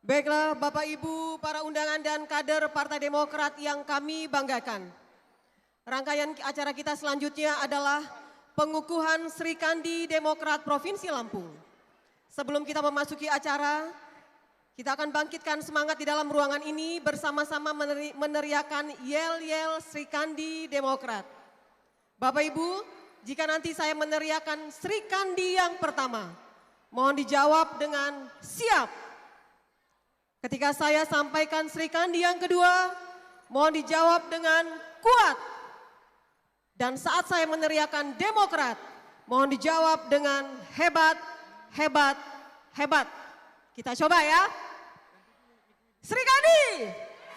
Baiklah Bapak Ibu, para undangan dan kader Partai Demokrat yang kami banggakan. Rangkaian acara kita selanjutnya adalah pengukuhan Sri Kandi Demokrat Provinsi Lampung. Sebelum kita memasuki acara, kita akan bangkitkan semangat di dalam ruangan ini bersama-sama meneriakan yel-yel Sri Kandi Demokrat. Bapak Ibu, jika nanti saya meneriakan Sri Kandi yang pertama, mohon dijawab dengan siap. Ketika saya sampaikan Sri Kandi yang kedua, mohon dijawab dengan kuat. Dan saat saya meneriakan Demokrat, mohon dijawab dengan hebat, hebat, hebat. Kita coba ya. Sri Kandi.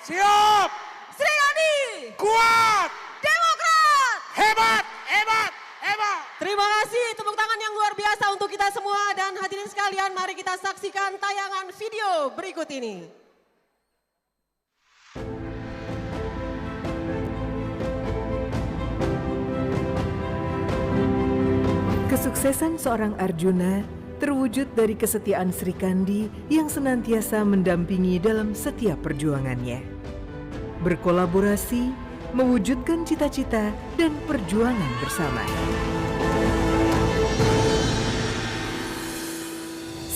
Siap. Sri Kandi. Kuat. Demokrat. Hebat, hebat, hebat. Terima kasih, tepuk tangan yang luar biasa untuk kita semua. Dan hadirin sekalian, mari kita saksikan tayangan video berikut ini. Kesuksesan seorang Arjuna terwujud dari kesetiaan Sri Kandi yang senantiasa mendampingi dalam setiap perjuangannya. Berkolaborasi, mewujudkan cita-cita dan perjuangan bersama.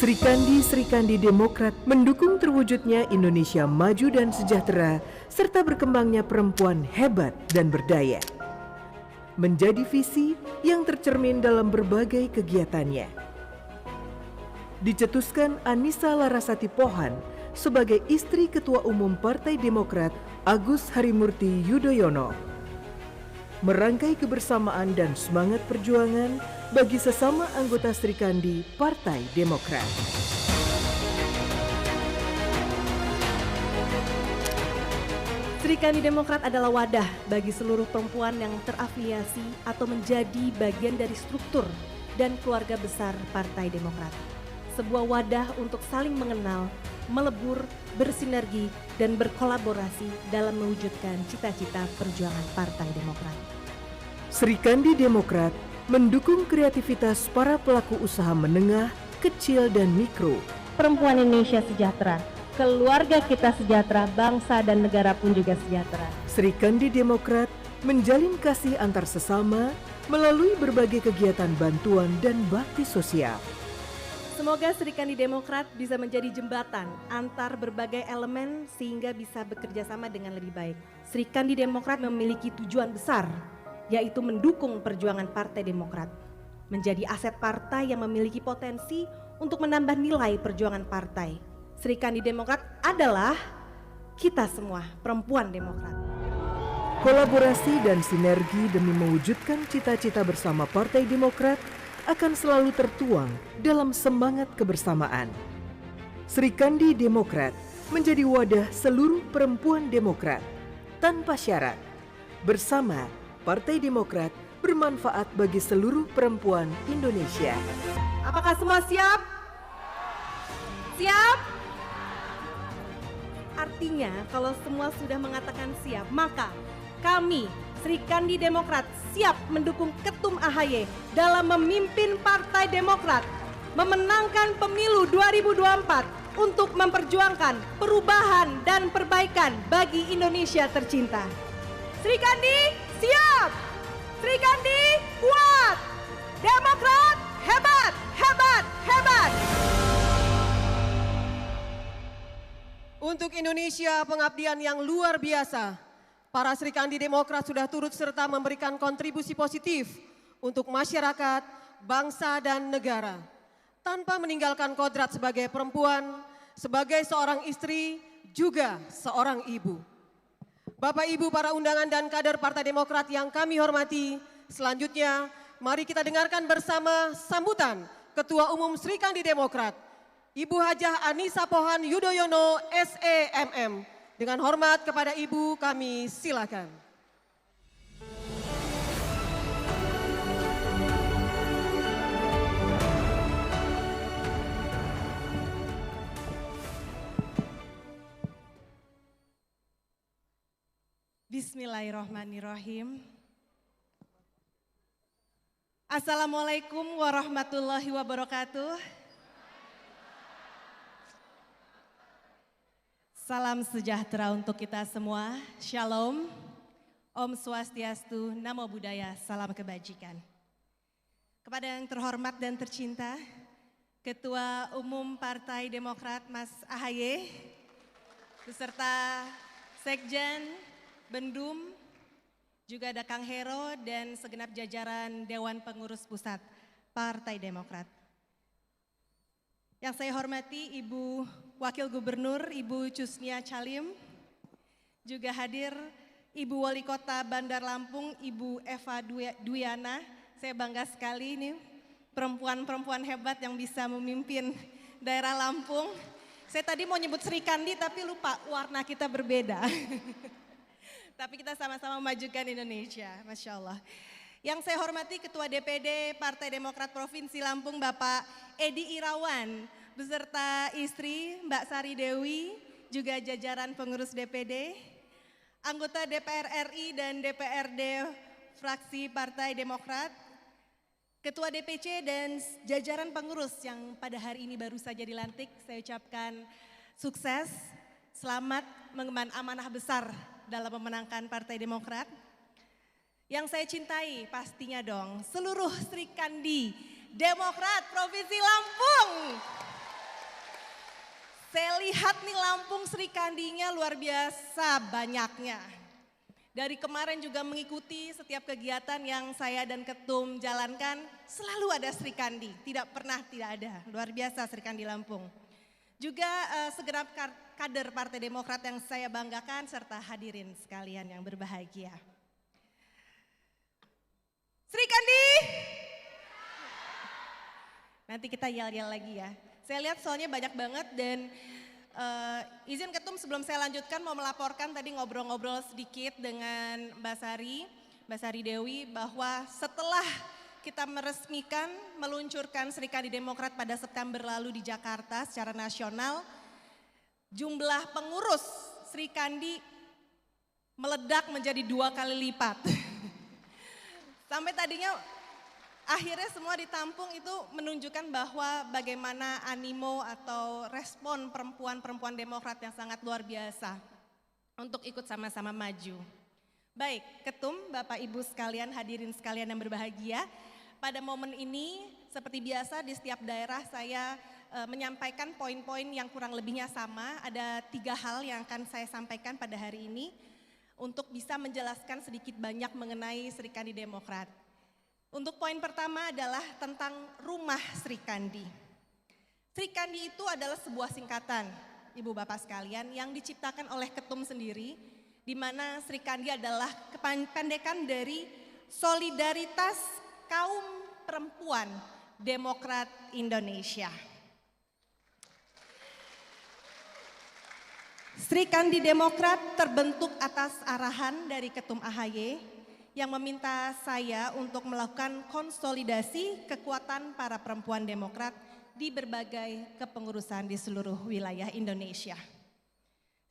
Sri Kandi Demokrat mendukung terwujudnya Indonesia maju dan sejahtera serta berkembangnya perempuan hebat dan berdaya. Menjadi visi yang tercermin dalam berbagai kegiatannya. Dicetuskan Anissa Larasati Pohan sebagai istri Ketua Umum Partai Demokrat Agus Harimurti Yudhoyono. Merangkai kebersamaan dan semangat perjuangan bagi sesama anggota Sri Kandi Partai Demokrat. Sri Kandi Demokrat adalah wadah bagi seluruh perempuan yang terafiliasi atau menjadi bagian dari struktur dan keluarga besar Partai Demokrat. Sebuah wadah untuk saling mengenal, melebur, bersinergi, dan berkolaborasi dalam mewujudkan cita-cita perjuangan Partai Demokrat. Sri Kandi Demokrat mendukung kreativitas para pelaku usaha menengah, kecil, dan mikro. Perempuan Indonesia sejahtera, keluarga kita sejahtera, bangsa dan negara pun juga sejahtera. Sri Kandi Demokrat menjalin kasih antar sesama melalui berbagai kegiatan bantuan dan bakti sosial. Semoga Sri Kandi Demokrat bisa menjadi jembatan antar berbagai elemen sehingga bisa bekerja sama dengan lebih baik. Sri Kandi Demokrat memiliki tujuan besar, yaitu mendukung perjuangan Partai Demokrat. Menjadi aset partai yang memiliki potensi untuk menambah nilai perjuangan partai. Sri Kandi Demokrat adalah kita semua, perempuan Demokrat. Kolaborasi dan sinergi demi mewujudkan cita-cita bersama Partai Demokrat akan selalu tertuang dalam semangat kebersamaan. Sri Kandi Demokrat menjadi wadah seluruh perempuan Demokrat tanpa syarat. Bersama Partai Demokrat bermanfaat bagi seluruh perempuan Indonesia. Apakah semua siap? Siap? Artinya kalau semua sudah mengatakan siap, maka kami Sri Kandi Demokrat siap mendukung Ketum AHY dalam memimpin Partai Demokrat memenangkan pemilu 2024 untuk memperjuangkan perubahan dan perbaikan bagi Indonesia tercinta. Sri Kandi siap! Sri Kandi kuat! Demokrat hebat, hebat, hebat! Untuk Indonesia pengabdian yang luar biasa, para Sri Kandi Demokrat sudah turut serta memberikan kontribusi positif untuk masyarakat, bangsa, dan negara. Tanpa meninggalkan kodrat sebagai perempuan, sebagai seorang istri, juga seorang ibu. Bapak Ibu para undangan dan kader Partai Demokrat yang kami hormati, selanjutnya mari kita dengarkan bersama sambutan Ketua Umum Sri Kandi Demokrat, Ibu Hajah Anissa Pohan Yudhoyono SEMM. Dengan hormat kepada Ibu kami silakan. Bismillahirrahmanirrahim. Assalamualaikum warahmatullahi wabarakatuh. Salam sejahtera untuk kita semua. Shalom. Om Swastiastu, Namo Buddhaya, salam kebajikan. Kepada yang terhormat dan tercinta, Ketua Umum Partai Demokrat Mas AHY, beserta Sekjen, Bendum, juga ada Kang Hero dan segenap jajaran Dewan Pengurus Pusat Partai Demokrat. Yang saya hormati Ibu Wakil Gubernur, Ibu Cusnia Calim, juga hadir Ibu Wali Kota Bandar Lampung, Ibu Eva Dwiana. Saya bangga sekali ini perempuan-perempuan hebat yang bisa memimpin daerah Lampung. Saya tadi mau nyebut Sri Kandi tapi lupa warna kita berbeda. Tapi kita sama-sama memajukan Indonesia, Masya Allah. Yang saya hormati Ketua DPD Partai Demokrat Provinsi Lampung Bapak Edi Irawan beserta istri Mbak Sari Dewi, juga jajaran pengurus DPD, anggota DPR RI dan DPRD fraksi Partai Demokrat, Ketua DPC dan jajaran pengurus yang pada hari ini baru saja dilantik, saya ucapkan sukses, selamat mengemban amanah besar dalam memenangkan Partai Demokrat. Yang saya cintai pastinya dong seluruh Sri Kandi Demokrat Provinsi Lampung. Saya lihat nih Lampung Sri Kandinya luar biasa banyaknya. Dari kemarin juga mengikuti setiap kegiatan yang saya dan Ketum jalankan, selalu ada Sri Kandi, tidak pernah tidak ada. Luar biasa Sri Kandi Lampung. Juga segenap kader Partai Demokrat yang saya banggakan serta hadirin sekalian yang berbahagia. Sri Kandi! Nanti kita yel-yel lagi ya. Saya lihat soalnya banyak banget dan izin Ketum sebelum saya lanjutkan mau melaporkan tadi ngobrol-ngobrol sedikit dengan Mbak Sari Dewi bahwa setelah kita meresmikan meluncurkan Sri Kandi Demokrat pada September lalu di Jakarta secara nasional, jumlah pengurus Sri Kandi meledak menjadi 2 kali lipat. Sampai tadinya akhirnya semua ditampung itu menunjukkan bahwa bagaimana animo atau respon perempuan-perempuan Demokrat yang sangat luar biasa untuk ikut sama-sama maju. Baik, Ketum, Bapak Ibu sekalian, hadirin sekalian yang berbahagia, pada momen ini seperti biasa di setiap daerah saya menyampaikan poin-poin yang kurang lebihnya sama. Ada 3 hal yang akan saya sampaikan pada hari ini untuk bisa menjelaskan sedikit banyak mengenai Sri Kandi Demokrat. Untuk poin pertama adalah tentang rumah Sri Kandi. Sri Kandi itu adalah sebuah singkatan, Ibu Bapak sekalian, yang diciptakan oleh Ketum sendiri, di mana Sri Kandi adalah kependekan dari Solidaritas Kaum Perempuan Demokrat Indonesia. Sri Kandi Demokrat terbentuk atas arahan dari Ketum AHY yang meminta saya untuk melakukan konsolidasi kekuatan para perempuan Demokrat di berbagai kepengurusan di seluruh wilayah Indonesia.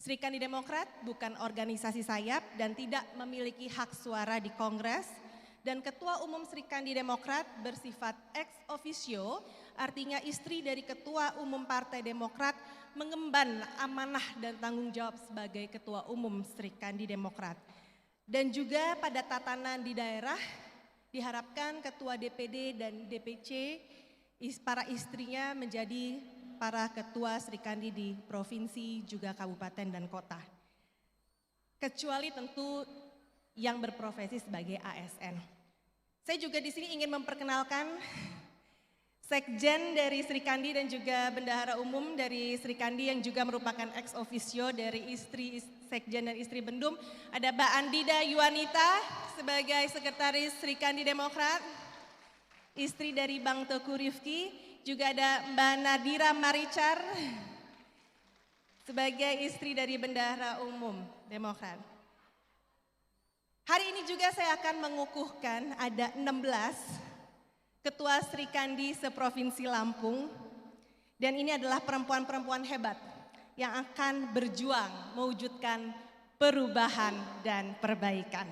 Sri Kandi Demokrat bukan organisasi sayap dan tidak memiliki hak suara di Kongres, dan Ketua Umum Sri Kandi Demokrat bersifat ex officio, artinya istri dari Ketua Umum Partai Demokrat mengemban amanah dan tanggung jawab sebagai Ketua Umum Sri Kandi Demokrat. Dan juga pada tatanan di daerah diharapkan Ketua DPD dan DPC para istrinya menjadi para ketua Sri Kandi di provinsi juga kabupaten dan kota. Kecuali tentu yang berprofesi sebagai ASN. Saya juga di sini ingin memperkenalkan Sekjen dari Sri Kandi dan juga Bendahara Umum dari Sri Kandi yang juga merupakan ex officio dari istri Sekjen dan istri Bendum. Ada Mbak Andida Yuanita sebagai Sekretaris Sri Kandi Demokrat, istri dari Bang Teguh Rifki. Juga ada Mbak Nadira Maricar sebagai istri dari Bendahara Umum Demokrat. Hari ini juga saya akan mengukuhkan ada 16 Ketua Sri Kandi seprovinsi Lampung, dan ini adalah perempuan-perempuan hebat yang akan berjuang mewujudkan perubahan dan perbaikan.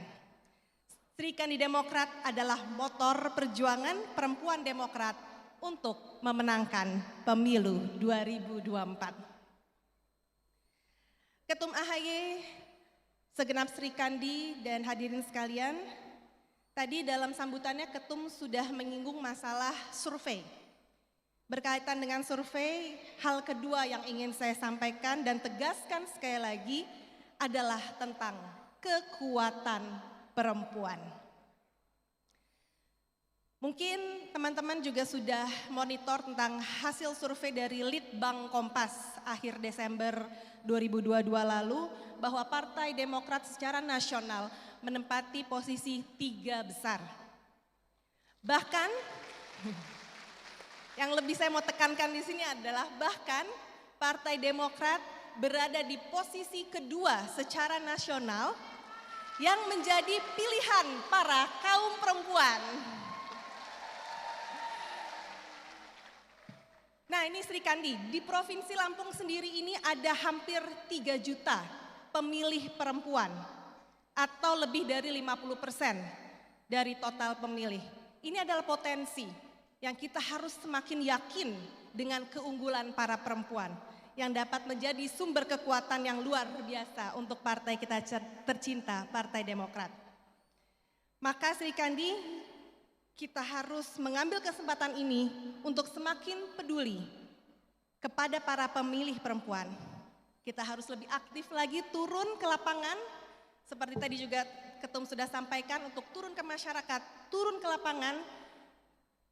Sri Kandi Demokrat adalah motor perjuangan perempuan Demokrat untuk memenangkan pemilu 2024. Ketum AHY, segenap Sri Kandi dan hadirin sekalian, tadi dalam sambutannya Ketum sudah menyinggung masalah survei. Berkaitan dengan survei, hal kedua yang ingin saya sampaikan dan tegaskan sekali lagi adalah tentang kekuatan perempuan. Mungkin teman-teman juga sudah monitor tentang hasil survei dari Litbang Kompas akhir Desember 2022 lalu bahwa Partai Demokrat secara nasional menempati posisi 3 besar. Bahkan yang lebih saya mau tekankan di sini adalah bahkan Partai Demokrat berada di posisi kedua secara nasional yang menjadi pilihan para kaum perempuan. Nah ini Sri Kandi, di Provinsi Lampung sendiri ini ada hampir 3 juta pemilih perempuan atau lebih dari 50% dari total pemilih. Ini adalah potensi yang kita harus semakin yakin dengan keunggulan para perempuan yang dapat menjadi sumber kekuatan yang luar biasa untuk partai kita tercinta, Partai Demokrat. Maka Sri Kandi, kita harus mengambil kesempatan ini untuk semakin peduli kepada para pemilih perempuan. Kita harus lebih aktif lagi turun ke lapangan, seperti tadi juga Ketum sudah sampaikan untuk turun ke masyarakat, turun ke lapangan,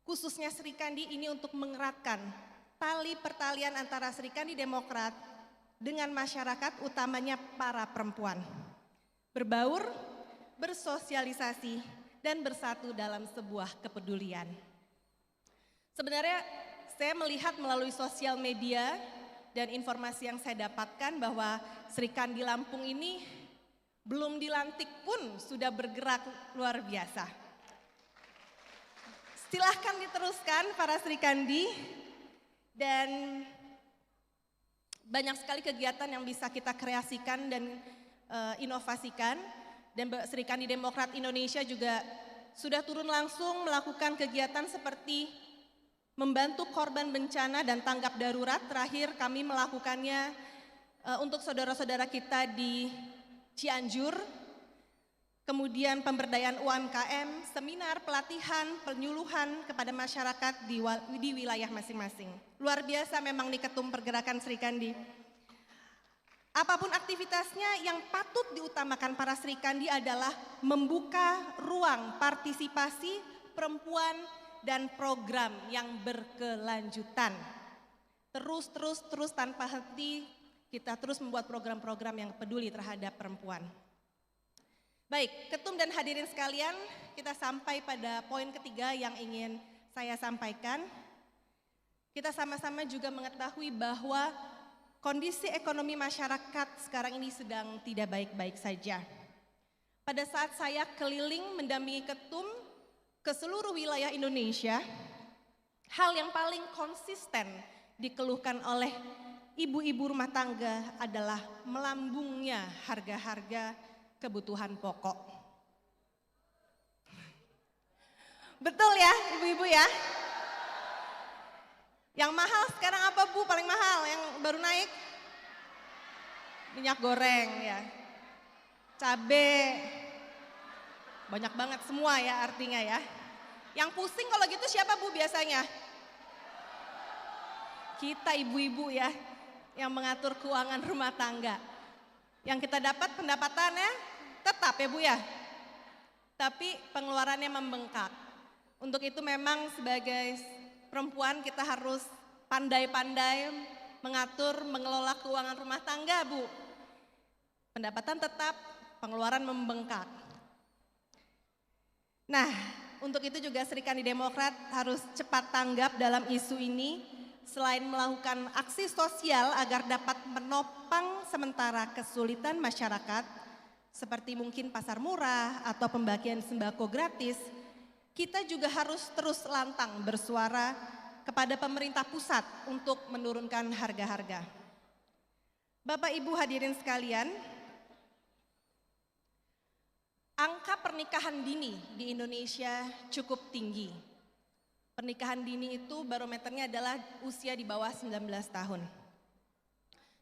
khususnya Sri Kandi ini untuk mengeratkan tali pertalian antara Sri Kandi Demokrat dengan masyarakat, utamanya para perempuan. Berbaur, bersosialisasi, dan bersatu dalam sebuah kepedulian. Sebenarnya saya melihat melalui sosial media dan informasi yang saya dapatkan bahwa Sri Kandi Lampung ini belum dilantik pun sudah bergerak luar biasa. Silahkan diteruskan para Sri Kandi, dan banyak sekali kegiatan yang bisa kita kreasikan dan inovasikan. Dan Sri Kandi Demokrat Indonesia juga sudah turun langsung melakukan kegiatan seperti membantu korban bencana dan tanggap darurat. Terakhir kami melakukannya untuk saudara-saudara kita di Cianjur. Kemudian pemberdayaan UMKM, seminar, pelatihan, penyuluhan kepada masyarakat di wilayah masing-masing. Luar biasa memang nih Ketum Pergerakan Sri Kandi. Apapun aktivitasnya, yang patut diutamakan para Sri Kandi adalah membuka ruang partisipasi perempuan dan program yang berkelanjutan. Terus tanpa henti kita terus membuat program-program yang peduli terhadap perempuan. Baik, Ketum dan hadirin sekalian, kita sampai pada poin ketiga yang ingin saya sampaikan. Kita sama-sama juga mengetahui bahwa kondisi ekonomi masyarakat sekarang ini sedang tidak baik-baik saja. Pada saat saya keliling mendampingi Ketum ke seluruh wilayah Indonesia, hal yang paling konsisten dikeluhkan oleh ibu-ibu rumah tangga adalah melambungnya harga-harga kebutuhan pokok. Betul ya ibu-ibu ya? Yang mahal sekarang apa Bu? Paling mahal yang baru naik? Minyak goreng ya. Cabe. Banyak banget semua ya artinya ya. Yang pusing kalau gitu siapa Bu biasanya? Kita ibu-ibu ya yang mengatur keuangan rumah tangga. Yang kita dapat pendapatannya tetap ya Bu ya. Tapi pengeluarannya membengkak. Untuk itu memang sebagai perempuan kita harus pandai-pandai mengatur, mengelola keuangan rumah tangga Bu. Pendapatan tetap, pengeluaran membengkak. Nah, untuk itu juga Sri Kandi Demokrat harus cepat tanggap dalam isu ini, selain melakukan aksi sosial agar dapat menopang sementara kesulitan masyarakat, seperti mungkin pasar murah atau pembagian sembako gratis, kita juga harus terus lantang bersuara kepada pemerintah pusat untuk menurunkan harga-harga. Bapak Ibu hadirin sekalian, angka pernikahan dini di Indonesia cukup tinggi. Pernikahan dini itu barometernya adalah usia di bawah 19 tahun.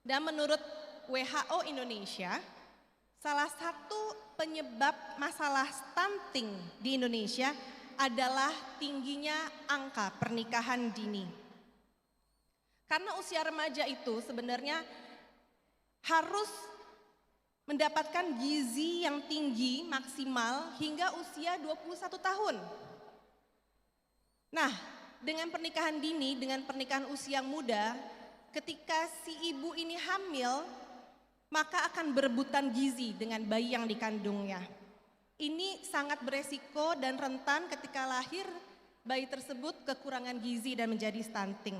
Dan menurut WHO Indonesia, salah satu penyebab masalah stunting di Indonesia adalah tingginya angka pernikahan dini. Karena usia remaja itu sebenarnya harus mendapatkan gizi yang tinggi maksimal hingga usia 21 tahun. Nah, dengan pernikahan dini, dengan pernikahan usia muda, ketika si ibu ini hamil, maka akan berebutan gizi dengan bayi yang dikandungnya. Ini sangat beresiko dan rentan ketika lahir bayi tersebut kekurangan gizi dan menjadi stunting.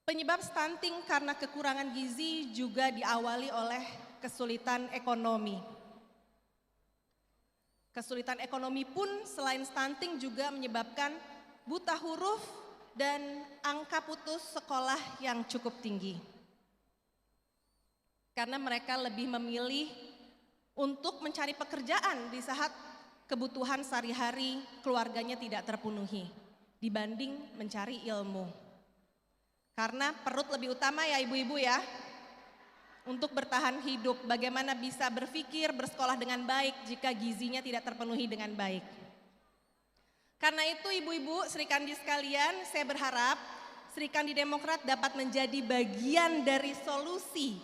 Penyebab stunting karena kekurangan gizi juga diawali oleh kesulitan ekonomi. Kesulitan ekonomi pun selain stunting juga menyebabkan buta huruf dan angka putus sekolah yang cukup tinggi. Karena mereka lebih memilih untuk mencari pekerjaan di saat kebutuhan sehari-hari keluarganya tidak terpenuhi dibanding mencari ilmu. Karena perut lebih utama ya ibu-ibu ya, untuk bertahan hidup, bagaimana bisa berpikir, bersekolah dengan baik jika gizinya tidak terpenuhi dengan baik. Karena itu ibu-ibu Sri Kandi sekalian, saya berharap Sri Kandi Demokrat dapat menjadi bagian dari solusi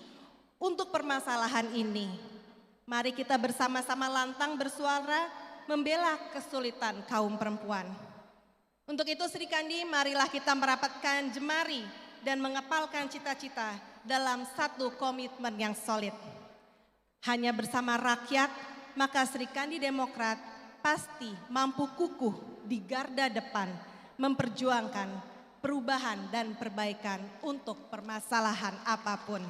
untuk permasalahan ini. Mari kita bersama-sama lantang bersuara membela kesulitan kaum perempuan. Untuk itu Sri Kandi, marilah kita merapatkan jemari dan mengepalkan cita-cita dalam satu komitmen yang solid. Hanya bersama rakyat, maka Sri Kandi Demokrat pasti mampu kukuh di garda depan memperjuangkan perubahan dan perbaikan untuk permasalahan apapun.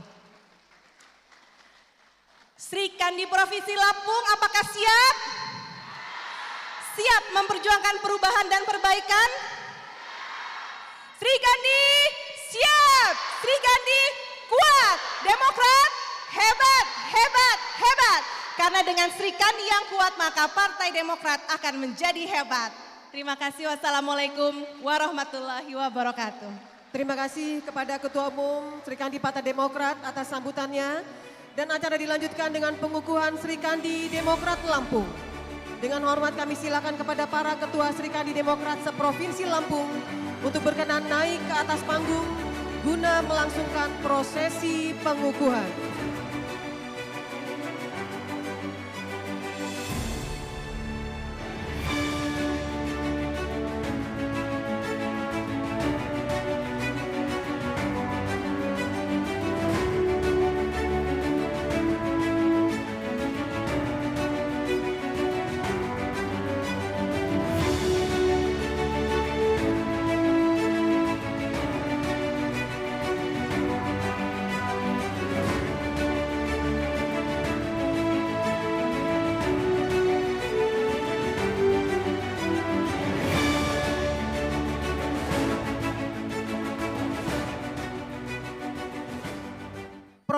Sri Kandi Provinsi Lampung, apakah siap? Siap memperjuangkan perubahan dan perbaikan? Sri Kandi siap, Sri Kandi kuat, Demokrat hebat, hebat, hebat. Karena dengan Sri Kandi yang kuat maka Partai Demokrat akan menjadi hebat. Terima kasih, wassalamualaikum warahmatullahi wabarakatuh. Terima kasih kepada Ketua Umum Sri Kandi Partai Demokrat atas sambutannya. Dan acara dilanjutkan dengan pengukuhan Sri Kandi Demokrat Lampung. Dengan hormat kami silakan kepada para Ketua Sri Kandi Demokrat seprovinsi Lampung untuk berkenan naik ke atas panggung guna melangsungkan prosesi pengukuhan.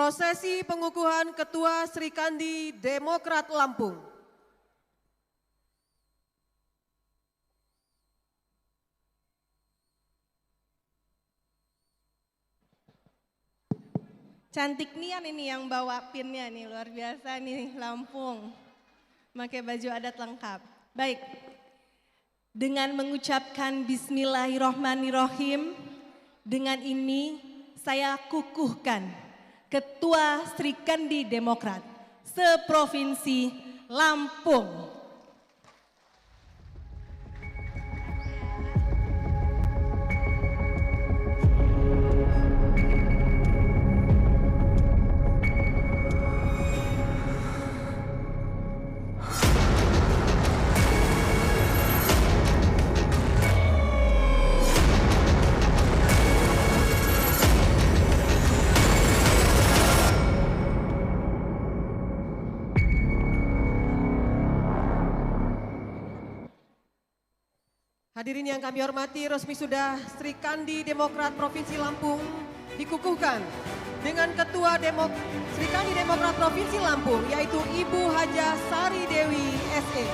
Prosesi pengukuhan Ketua Sri Kandi Demokrat Lampung. Cantik nian ini yang bawa pinnya nih, luar biasa nih Lampung. Pakai baju adat lengkap. Baik, dengan mengucapkan Bismillahirrohmanirrohim, dengan ini saya kukuhkan Ketua Sri Kandi Demokrat seprovinsi Lampung. Hadirin yang kami hormati, resmi sudah Sri Kandi Demokrat Provinsi Lampung dikukuhkan dengan Ketua Sri Kandi Demokrat Provinsi Lampung, yaitu Ibu Haja Sari Dewi SE.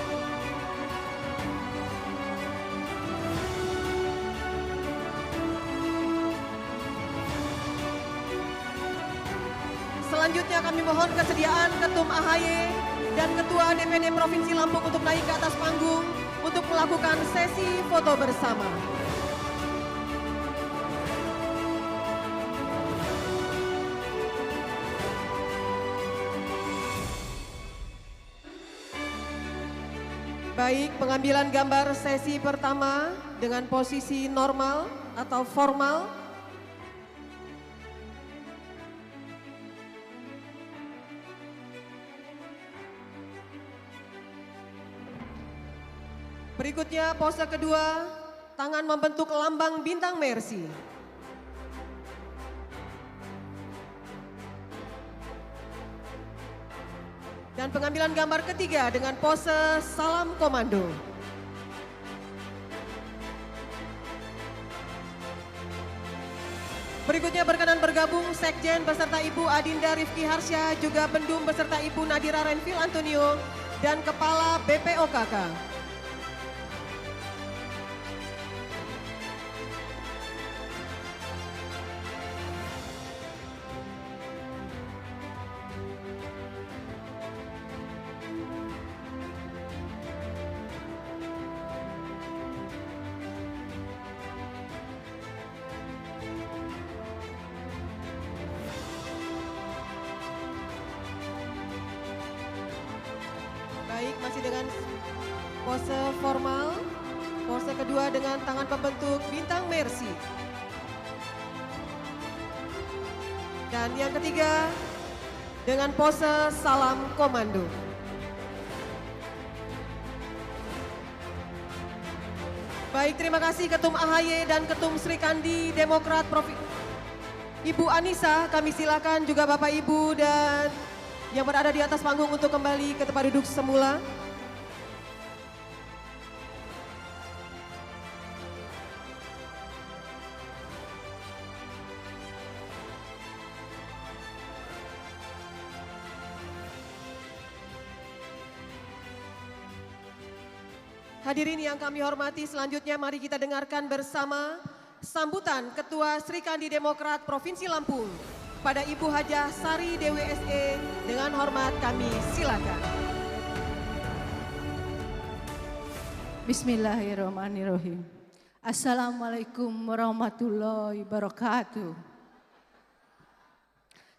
Selanjutnya kami mohon kesediaan Ketum AHY dan Ketua DPD Provinsi Lampung untuk naik ke atas panggung untuk melakukan sesi foto bersama. Baik, pengambilan gambar sesi pertama dengan posisi normal atau formal. Berikutnya pose kedua, tangan membentuk lambang bintang Mercy. Dan pengambilan gambar ketiga dengan pose salam komando. Berikutnya berkenan bergabung Sekjen beserta Ibu Adinda Rifki Harsya, juga Bendum beserta Ibu Nadira Renvil Antonio, dan Kepala BPOKK. Baik, masih dengan pose formal. Pose kedua dengan tangan pembentuk bintang Mercy. Dan yang ketiga dengan pose salam komando. Baik, terima kasih Ketum AHY dan Ketum Sri Kandi Demokrat Ibu Anissa, kami silakan juga Bapak Ibu dan yang berada di atas panggung untuk kembali ke tempat duduk semula. Hadirin yang kami hormati, selanjutnya mari kita dengarkan bersama sambutan Ketua Sri Kandi Demokrat Provinsi Lampung pada Ibu Hajah Sari Dewi SE. Dengan hormat kami silakan. Bismillahirrahmanirrahim. Assalamualaikum warahmatullahi wabarakatuh.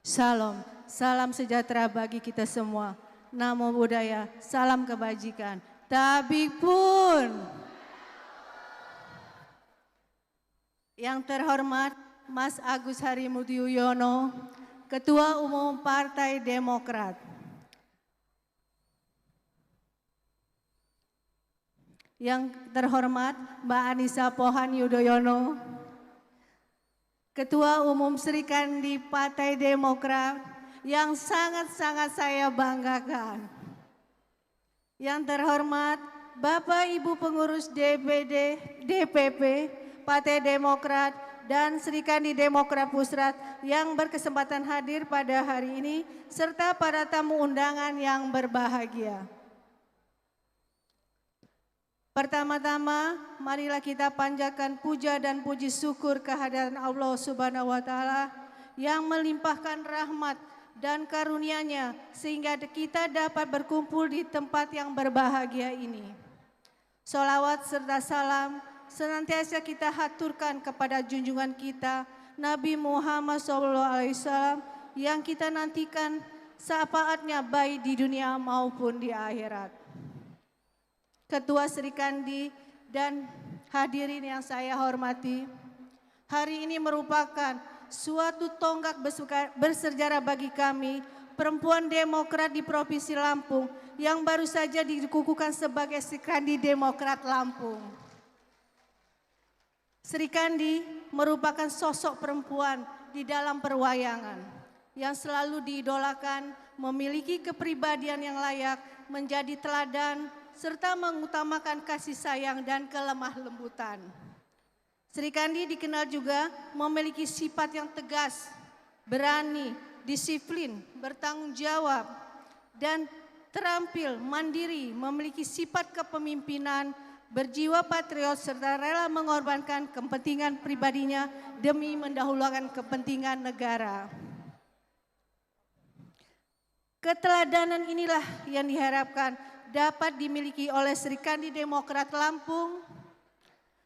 Salam sejahtera bagi kita semua. Namo Buddhaya, salam kebajikan. Tabik pun. Yang terhormat Mas Agus Harimurti Yudhoyono, Ketua Umum Partai Demokrat. Yang terhormat Mbak Anissa Pohan Yudhoyono, Ketua Umum Sri Kandi Partai Demokrat, yang sangat-sangat saya banggakan. Yang terhormat Bapak Ibu pengurus DPD, DPP, Partai Demokrat, dan Sri Kandi Demokrat Pusat yang berkesempatan hadir pada hari ini, serta para tamu undangan yang berbahagia. Pertama-tama, marilah kita panjatkan puja dan puji syukur kehadiran Allah Subhanahu wa Ta'ala yang melimpahkan rahmat dan karunia-Nya sehingga kita dapat berkumpul di tempat yang berbahagia ini. Sholawat serta salam senantiasa kita haturkan kepada junjungan kita Nabi Muhammad SAW yang kita nantikan syafaatnya baik di dunia maupun di akhirat. Ketua Sri Kandi dan hadirin yang saya hormati, hari ini merupakan suatu tonggak bersejarah bagi kami, perempuan Demokrat di Provinsi Lampung yang baru saja dikukuhkan sebagai Sri Kandi Demokrat Lampung. Sri Kandi merupakan sosok perempuan di dalam perwayangan yang selalu diidolakan, memiliki kepribadian yang layak, menjadi teladan, serta mengutamakan kasih sayang dan kelemah lembutan. Sri Kandi dikenal juga memiliki sifat yang tegas, berani, disiplin, bertanggung jawab, dan terampil, mandiri, memiliki sifat kepemimpinan, berjiwa patriot, serta rela mengorbankan kepentingan pribadinya demi mendahulukan kepentingan negara. Keteladanan inilah yang diharapkan dapat dimiliki oleh Sri Kandi Demokrat Lampung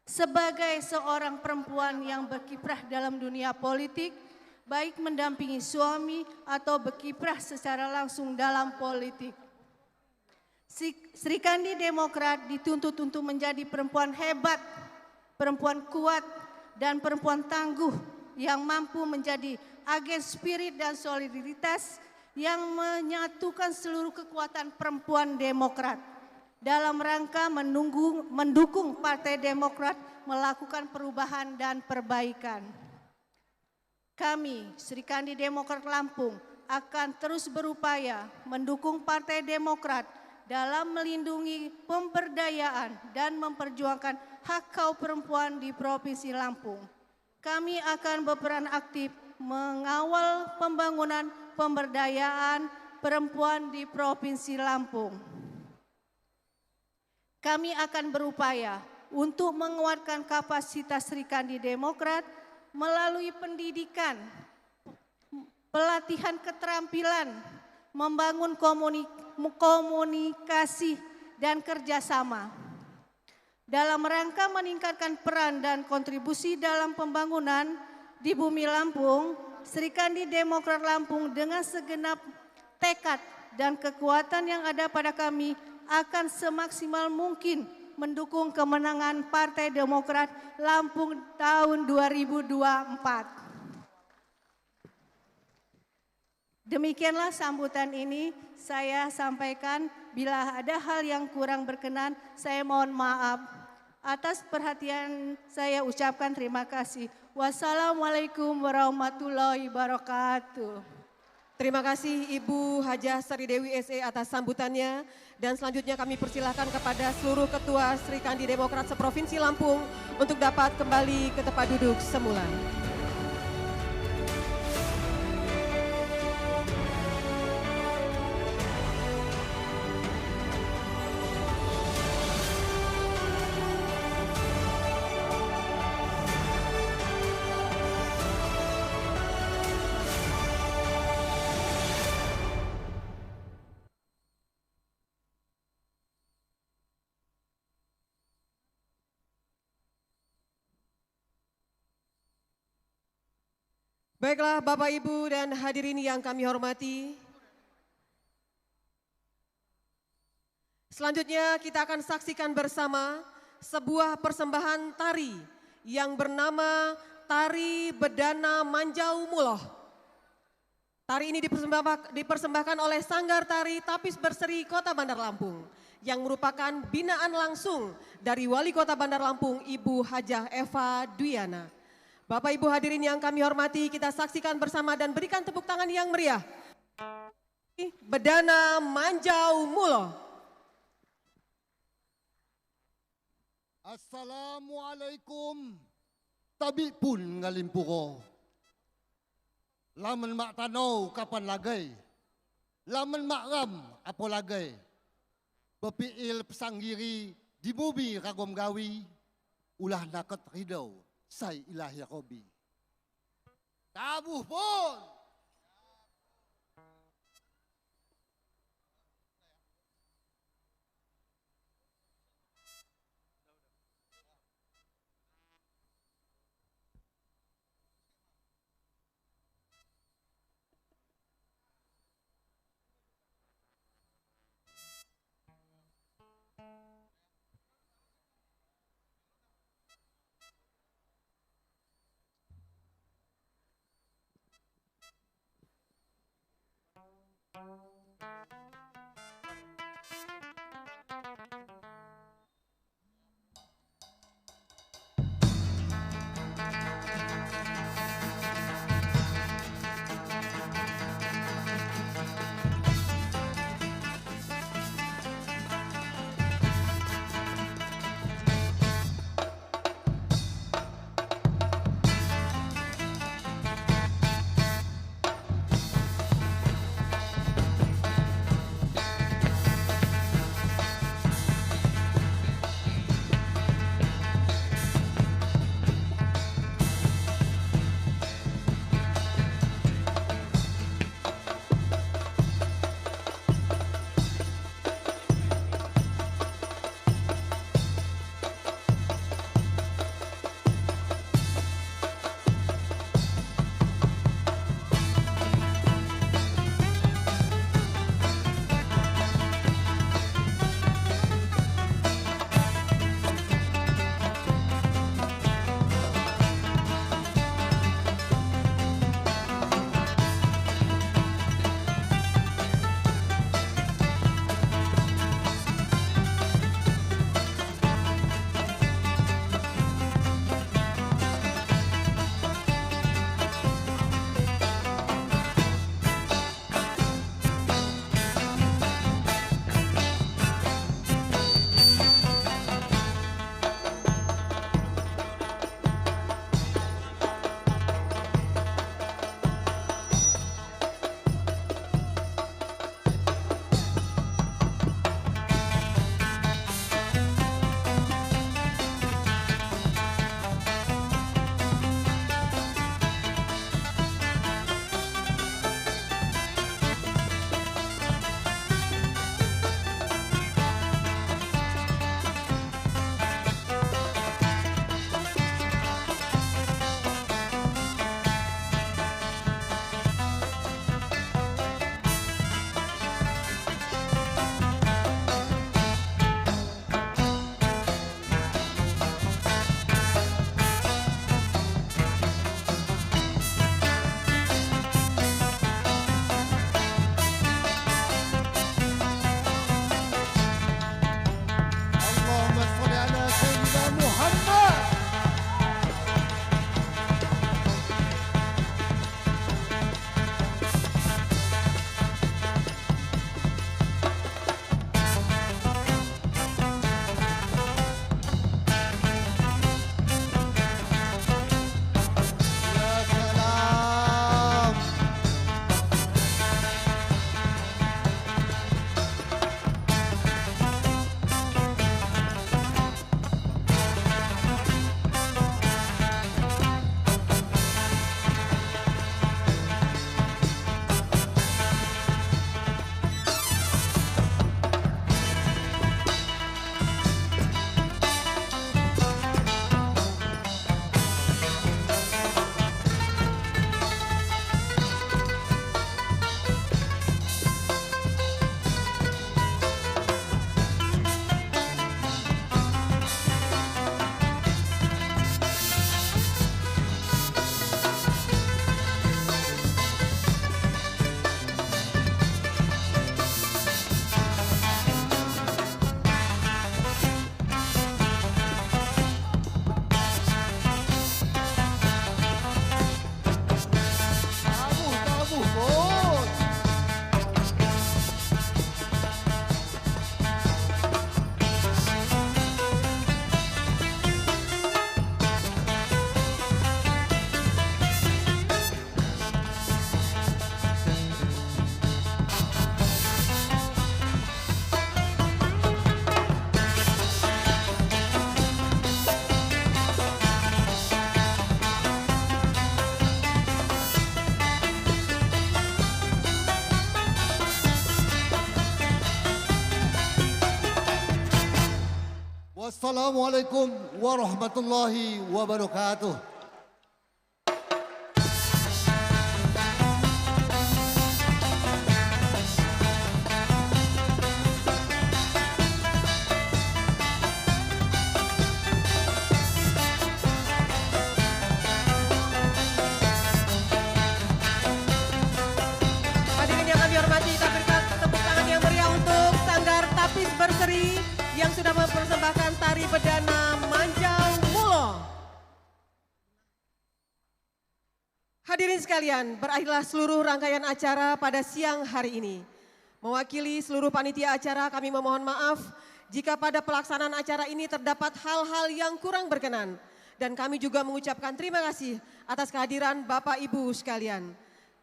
sebagai seorang perempuan yang berkiprah dalam dunia politik, baik mendampingi suami atau berkiprah secara langsung dalam politik. Sri Kandi Demokrat dituntut untuk menjadi perempuan hebat, perempuan kuat, dan perempuan tangguh yang mampu menjadi agen spirit dan solidaritas yang menyatukan seluruh kekuatan perempuan Demokrat dalam rangka mendukung Partai Demokrat melakukan perubahan dan perbaikan. Kami, Sri Kandi Demokrat Lampung, akan terus berupaya mendukung Partai Demokrat dalam melindungi pemberdayaan dan memperjuangkan hak kaum perempuan di Provinsi Lampung. Kami akan berperan aktif mengawal pembangunan pemberdayaan perempuan di Provinsi Lampung. Kami akan berupaya untuk menguatkan kapasitas Sri Kandi Demokrat melalui pendidikan, pelatihan keterampilan, membangun komunikasi dan kerjasama. Dalam rangka meningkatkan peran dan kontribusi dalam pembangunan di bumi Lampung, Sri Kandi Demokrat Lampung dengan segenap tekad dan kekuatan yang ada pada kami akan semaksimal mungkin mendukung kemenangan Partai Demokrat Lampung tahun 2024. Demikianlah sambutan ini saya sampaikan. Bila ada hal yang kurang berkenan, saya mohon maaf. Atas perhatian saya ucapkan terima kasih. Wassalamualaikum warahmatullahi wabarakatuh. Terima kasih Ibu Hajah Sari Dewi SE atas sambutannya. Dan selanjutnya kami persilahkan kepada seluruh Ketua Sri Kandi Demokrat seprovinsi Lampung untuk dapat kembali ke tempat duduk semula. Baiklah Bapak Ibu dan hadirin yang kami hormati. Selanjutnya kita akan saksikan bersama sebuah persembahan tari yang bernama Tari Bedana Manjau Muloh. Tari ini dipersembahkan oleh Sanggar Tari Tapis Berseri Kota Bandar Lampung yang merupakan binaan langsung dari Wali Kota Bandar Lampung Ibu Hajah Eva Dwiana. Bapak Ibu hadirin yang kami hormati, kita saksikan bersama dan berikan tepuk tangan yang meriah. Bedana Manjau Muloh. Assalamualaikum. Tabi pun ngalimpuko. Laman mak tanau kapan lagay. Laman mak ram apa lagay. Bepiil pesanggiri di bubi kagom gawi. Ulah nakat ridau. Say ilah Yakobi. Tabuh pun. Assalamualaikum warahmatullahi wabarakatuh. Hadirin yang kami hormati, kita berikan tepuk tangan yang meriah untuk Sanggar Tapis Berseri yang sudah mempersembahkan tari bedana Manjang Mulo. Hadirin sekalian, berakhirlah seluruh rangkaian acara pada siang hari ini. Mewakili seluruh panitia acara, kami memohon maaf jika pada pelaksanaan acara ini terdapat hal-hal yang kurang berkenan. Dan kami juga mengucapkan terima kasih atas kehadiran Bapak Ibu sekalian.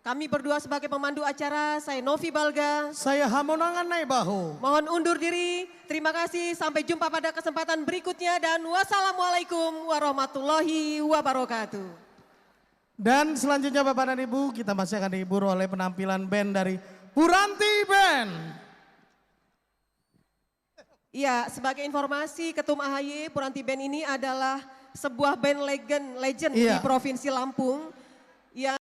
Kami berdua sebagai pemandu acara, saya Novi Balga. Saya Hamonangan Naibaho. Mohon undur diri, terima kasih, sampai jumpa pada kesempatan berikutnya dan wassalamualaikum warahmatullahi wabarakatuh. Dan selanjutnya Bapak dan Ibu, kita masih akan dihibur oleh penampilan band dari Puranti Band. Iya, sebagai informasi Ketum AHY Puranti Band ini adalah sebuah band legend Iya. di Provinsi Lampung.